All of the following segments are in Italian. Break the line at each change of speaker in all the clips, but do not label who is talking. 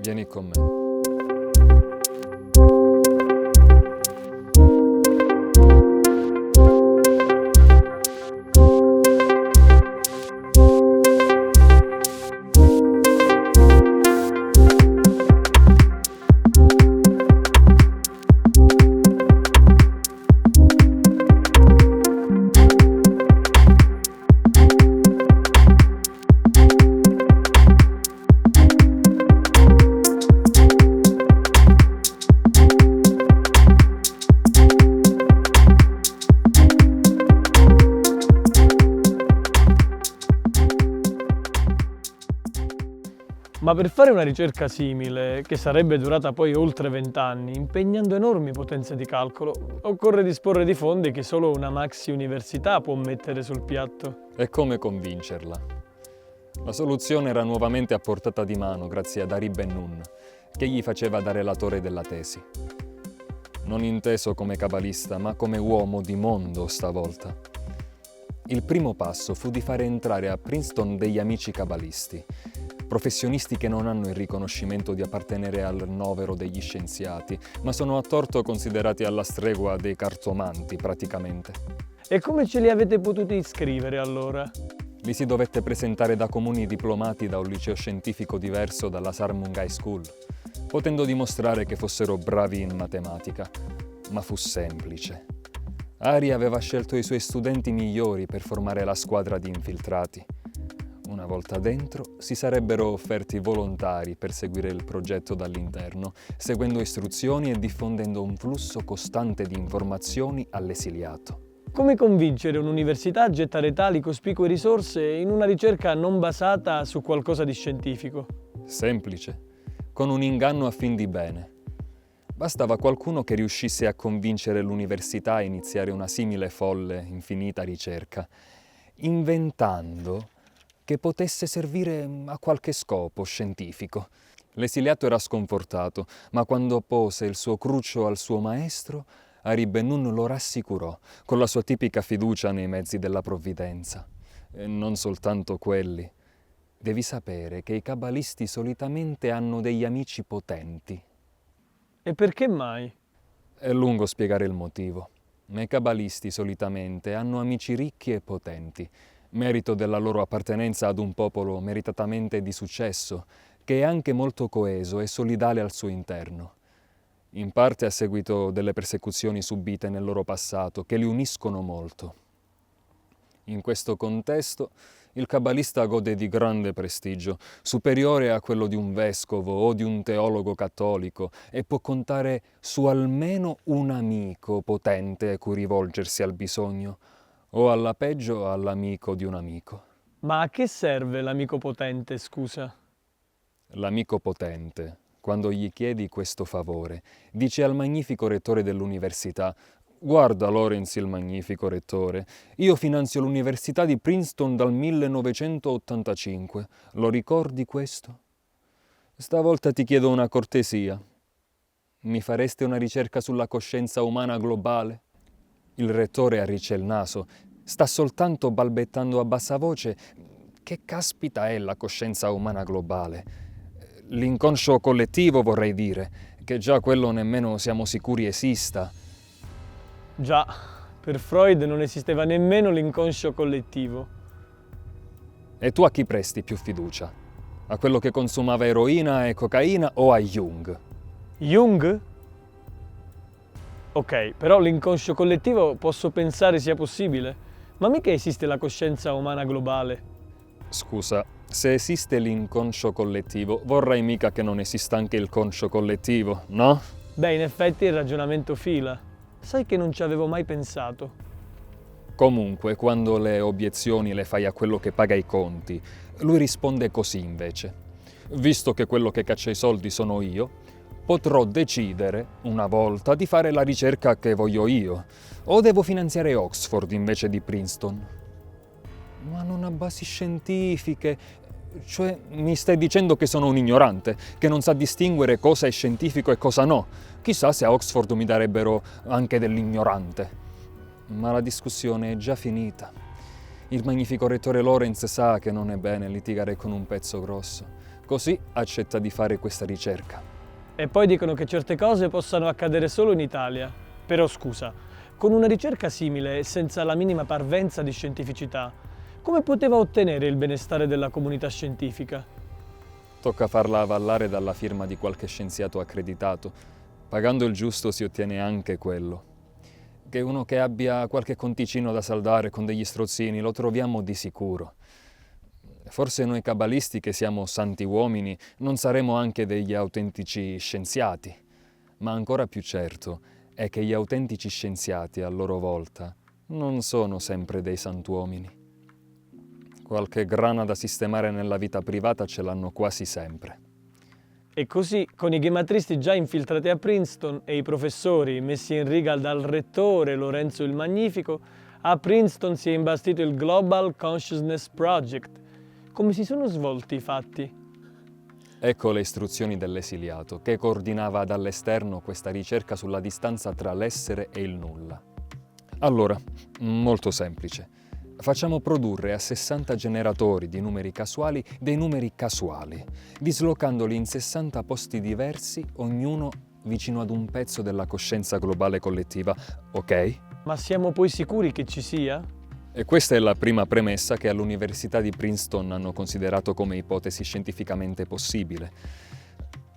Vieni con me.
Ma per fare una ricerca simile, che sarebbe durata poi oltre 20 anni, impegnando enormi potenze di calcolo, occorre disporre di fondi che solo una maxi università può mettere sul piatto.
E come convincerla? La soluzione era nuovamente a portata di mano grazie ad Ari Ben-Nun, che gli faceva da relatore della tesi. Non inteso come cabalista, ma come uomo di mondo stavolta. Il primo passo fu di fare entrare a Princeton degli amici cabalisti, professionisti che non hanno il riconoscimento di appartenere al novero degli scienziati, ma sono a torto considerati alla stregua dei cartomanti, praticamente.
E come ce li avete potuti iscrivere allora?
Li si dovette presentare da comuni diplomati da un liceo scientifico diverso dalla Sarmung High School, potendo dimostrare che fossero bravi in matematica. Ma fu semplice. Ari aveva scelto i suoi studenti migliori per formare la squadra di infiltrati. Una volta dentro, si sarebbero offerti volontari per seguire il progetto dall'interno, seguendo istruzioni e diffondendo un flusso costante di informazioni all'esiliato.
Come convincere un'università a gettare tali cospicue risorse in una ricerca non basata su qualcosa di scientifico?
Semplice, con un inganno a fin di bene. Bastava qualcuno che riuscisse a convincere l'università a iniziare una simile folle, infinita ricerca, inventando che potesse servire a qualche scopo scientifico. L'esiliato era sconfortato, ma quando pose il suo cruccio al suo maestro, Ari Ben-Nun lo rassicurò, con la sua tipica fiducia nei mezzi della provvidenza. E non soltanto quelli. Devi sapere che i cabalisti solitamente hanno degli amici potenti.
E perché mai?
È lungo spiegare il motivo, ma i cabalisti solitamente hanno amici ricchi e potenti, merito della loro appartenenza ad un popolo meritatamente di successo, che è anche molto coeso e solidale al suo interno. In parte a seguito delle persecuzioni subite nel loro passato, che li uniscono molto. In questo contesto, il cabalista gode di grande prestigio, superiore a quello di un vescovo o di un teologo cattolico, e può contare su almeno un amico potente a cui rivolgersi al bisogno, o alla peggio all'amico di un amico.
Ma a che serve l'amico potente, scusa?
L'amico potente, quando gli chiedi questo favore, dice al magnifico rettore dell'università: «Guarda, Lawrence, il magnifico rettore, io finanzio l'università di Princeton dal 1985. Lo ricordi questo? Stavolta ti chiedo una cortesia. Mi fareste una ricerca sulla coscienza umana globale?» Il rettore arriccia il naso. Sta soltanto balbettando a bassa voce: «Che caspita è la coscienza umana globale? L'inconscio collettivo, vorrei dire, che già quello nemmeno siamo sicuri esista».
Già, per Freud non esisteva nemmeno l'inconscio collettivo.
E tu a chi presti più fiducia? A quello che consumava eroina e cocaina o a Jung?
Jung? Ok, però l'inconscio collettivo posso pensare sia possibile, ma mica esiste la coscienza umana globale.
Scusa, se esiste l'inconscio collettivo, vorrai mica che non esista anche il conscio collettivo, no?
Beh, in effetti il ragionamento fila. Sai che non ci avevo mai pensato.
Comunque, quando le obiezioni le fai a quello che paga i conti, lui risponde così invece. Visto che quello che caccia i soldi sono io, potrò decidere, una volta, di fare la ricerca che voglio io. O devo finanziare Oxford invece di Princeton. Ma non ha basi scientifiche. Cioè, mi stai dicendo che sono un ignorante, che non sa distinguere cosa è scientifico e cosa no. Chissà se a Oxford mi darebbero anche dell'ignorante. Ma la discussione è già finita. Il magnifico rettore Lawrence sa che non è bene litigare con un pezzo grosso. Così accetta di fare questa ricerca.
E poi dicono che certe cose possano accadere solo in Italia. Però scusa, con una ricerca simile e senza la minima parvenza di scientificità, come poteva ottenere il benestare della comunità scientifica?
Tocca farla avallare dalla firma di qualche scienziato accreditato. Pagando il giusto si ottiene anche quello. Che uno che abbia qualche conticino da saldare con degli strozzini lo troviamo di sicuro. Forse noi cabalisti, che siamo santi uomini, non saremo anche degli autentici scienziati. Ma ancora più certo è che gli autentici scienziati, a loro volta, non sono sempre dei santuomini. Qualche grana da sistemare nella vita privata ce l'hanno quasi sempre.
E così, con i ghematristi già infiltrati a Princeton e i professori messi in riga dal rettore Lorenzo il Magnifico, a Princeton si è imbastito il Global Consciousness Project. Come si sono svolti i fatti?
Ecco le istruzioni dell'esiliato, che coordinava dall'esterno questa ricerca sulla distanza tra l'essere e il nulla. Allora, molto semplice. Facciamo produrre a 60 generatori di numeri casuali dei numeri casuali, dislocandoli in 60 posti diversi, ognuno vicino ad un pezzo della coscienza globale collettiva, ok?
Ma siamo poi sicuri che ci sia?
E questa è la prima premessa che all'Università di Princeton hanno considerato come ipotesi scientificamente possibile.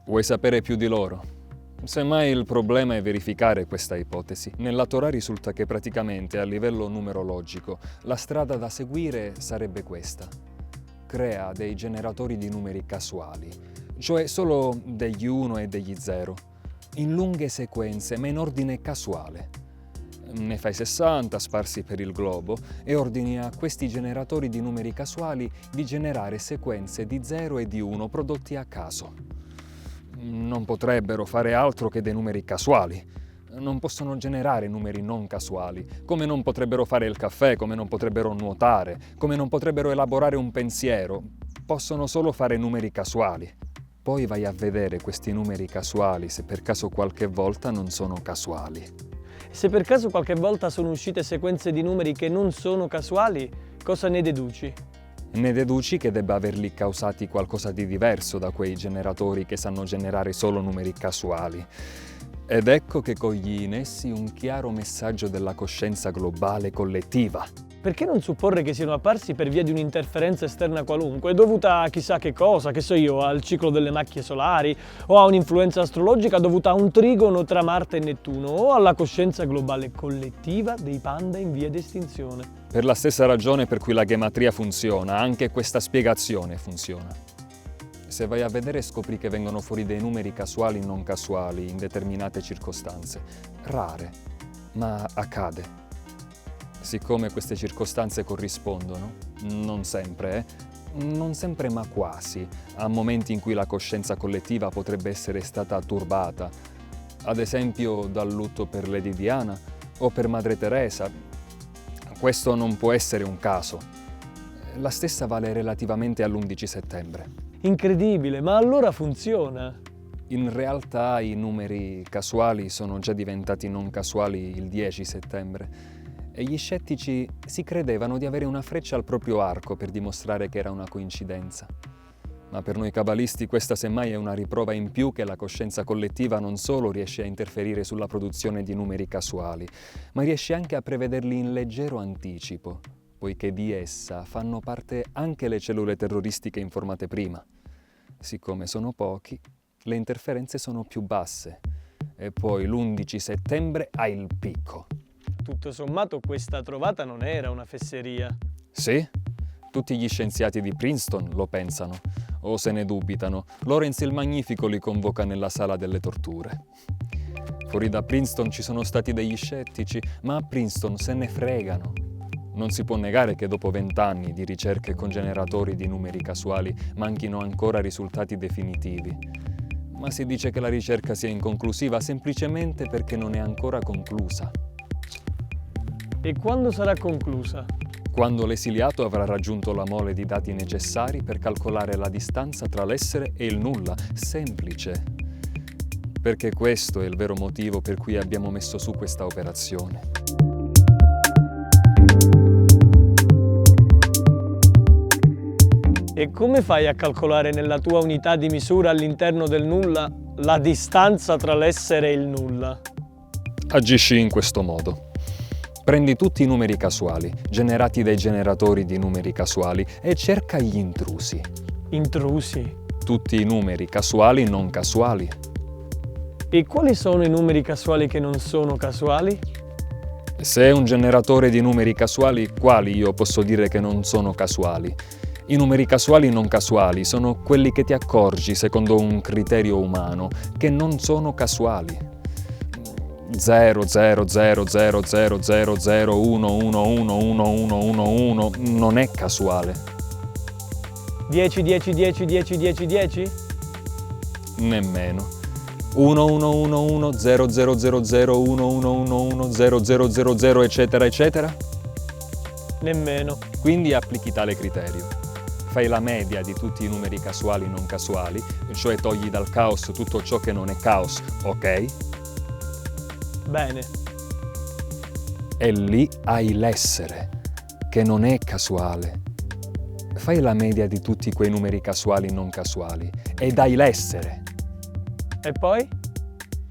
Vuoi sapere più di loro? Semmai il problema è verificare questa ipotesi. Nella Torah risulta che praticamente a livello numerologico la strada da seguire sarebbe questa. Crea dei generatori di numeri casuali, cioè solo degli 1 e degli 0, in lunghe sequenze ma in ordine casuale. Ne fai 60 sparsi per il globo e ordini a questi generatori di numeri casuali di generare sequenze di 0 e di 1 prodotti a caso. Non potrebbero fare altro che dei numeri casuali. Non possono generare numeri non casuali, come non potrebbero fare il caffè, come non potrebbero nuotare, come non potrebbero elaborare un pensiero. Possono solo fare numeri casuali. Poi vai a vedere questi numeri casuali se per caso qualche volta non sono casuali.
Se per caso qualche volta sono uscite sequenze di numeri che non sono casuali, cosa ne deduci?
Ne deduci che debba averli causati qualcosa di diverso da quei generatori che sanno generare solo numeri casuali. Ed ecco che cogli in essi un chiaro messaggio della coscienza globale collettiva.
Perché non supporre che siano apparsi per via di un'interferenza esterna qualunque, dovuta a chissà che cosa, che so io, al ciclo delle macchie solari, o a un'influenza astrologica dovuta a un trigono tra Marte e Nettuno, o alla coscienza globale collettiva dei panda in via di estinzione?
Per la stessa ragione per cui la gematria funziona, anche questa spiegazione funziona. Se vai a vedere scopri che vengono fuori dei numeri casuali non casuali in determinate circostanze. Rare, ma accade. Siccome queste circostanze corrispondono, non sempre ma quasi, a momenti in cui la coscienza collettiva potrebbe essere stata turbata, ad esempio dal lutto per Lady Diana o per Madre Teresa. Questo non può essere un caso. La stessa vale relativamente all'11 settembre.
Incredibile, ma allora funziona.
In realtà i numeri casuali sono già diventati non casuali il 10 settembre e gli scettici si credevano di avere una freccia al proprio arco per dimostrare che era una coincidenza. Ma per noi cabalisti questa semmai è una riprova in più che la coscienza collettiva non solo riesce a interferire sulla produzione di numeri casuali, ma riesce anche a prevederli in leggero anticipo, poiché di essa fanno parte anche le cellule terroristiche informate prima. Siccome sono pochi, le interferenze sono più basse. E poi l'11 settembre ha il picco.
Tutto sommato questa trovata non era una fesseria.
Sì? Tutti gli scienziati di Princeton lo pensano, o se ne dubitano. Lawrence il Magnifico li convoca nella sala delle torture. Fuori da Princeton ci sono stati degli scettici, ma a Princeton se ne fregano. Non si può negare che dopo 20 anni di ricerche con generatori di numeri casuali manchino ancora risultati definitivi. Ma si dice che la ricerca sia inconclusiva semplicemente perché non è ancora conclusa.
E quando sarà conclusa?
Quando l'esiliato avrà raggiunto la mole di dati necessari per calcolare la distanza tra l'essere e il nulla. Semplice. Perché questo è il vero motivo per cui abbiamo messo su questa operazione.
E come fai a calcolare nella tua unità di misura all'interno del nulla la distanza tra l'essere e il nulla?
Agisci in questo modo. Prendi tutti i numeri casuali, generati dai generatori di numeri casuali, e cerca gli intrusi.
Intrusi?
Tutti i numeri casuali non casuali.
E quali sono i numeri casuali che non sono casuali?
Se è un generatore di numeri casuali, quali io posso dire che non sono casuali? I numeri casuali non casuali sono quelli che ti accorgi, secondo un criterio umano, che non sono casuali. 0, 0, 0, 0, 0, 0, 0, 1, 1, 1, 1, 1, 1, 1 non è casuale.
10, 10, 10, 10, 10, 10?
Nemmeno. 1, 1, 1, 1, 0, 0, 0, 0, 1, 1, 1, 1, 0, 0, 0, 0, eccetera, eccetera?
Nemmeno.
Quindi applichi tale criterio. Fai la media di tutti i numeri casuali non casuali, cioè togli dal caos tutto ciò che non è caos, ok?
Bene.
E lì hai l'essere, che non è casuale. Fai la media di tutti quei numeri casuali non casuali ed hai l'essere.
E poi?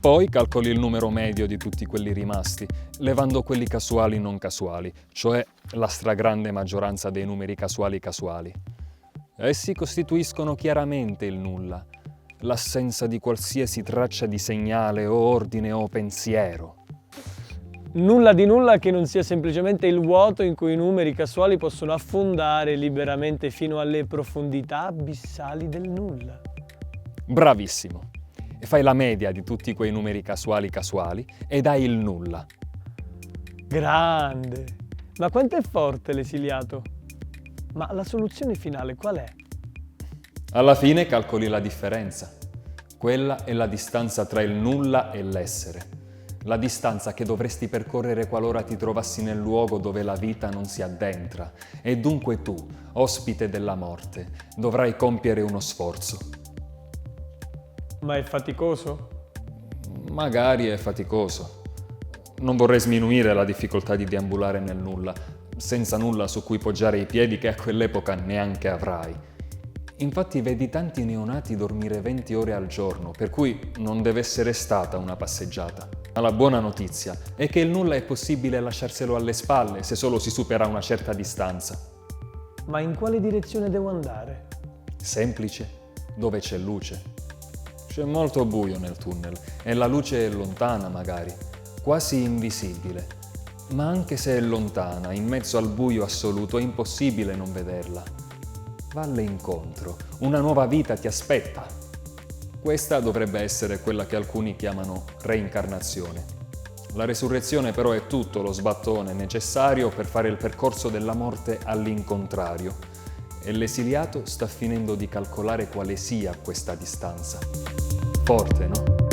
Poi calcoli il numero medio di tutti quelli rimasti, levando quelli casuali non casuali, cioè la stragrande maggioranza dei numeri casuali casuali. Essi costituiscono chiaramente il nulla, l'assenza di qualsiasi traccia di segnale o ordine o pensiero.
Nulla di nulla che non sia semplicemente il vuoto in cui i numeri casuali possono affondare liberamente fino alle profondità abissali del nulla.
Bravissimo! E fai la media di tutti quei numeri casuali casuali ed hai il nulla.
Grande! Ma quanto è forte l'esiliato? Ma la soluzione finale qual è?
Alla fine calcoli la differenza. Quella è la distanza tra il nulla e l'essere. La distanza che dovresti percorrere qualora ti trovassi nel luogo dove la vita non si addentra. E dunque tu, ospite della morte, dovrai compiere uno sforzo.
Ma è faticoso?
Magari è faticoso. Non vorrei sminuire la difficoltà di deambulare nel nulla, senza nulla su cui poggiare i piedi che a quell'epoca neanche avrai. Infatti vedi tanti neonati dormire 20 ore al giorno, per cui non deve essere stata una passeggiata. Ma la buona notizia è che il nulla è possibile lasciarselo alle spalle se solo si supera una certa distanza.
Ma in quale direzione devo andare?
Semplice, dove c'è luce. C'è molto buio nel tunnel e la luce è lontana magari, quasi invisibile. Ma anche se è lontana, in mezzo al buio assoluto, è impossibile non vederla. Valle incontro, una nuova vita ti aspetta. Questa dovrebbe essere quella che alcuni chiamano reincarnazione. La resurrezione però è tutto lo sbattone necessario per fare il percorso della morte all'incontrario. E l'esiliato sta finendo di calcolare quale sia questa distanza. Forte, no?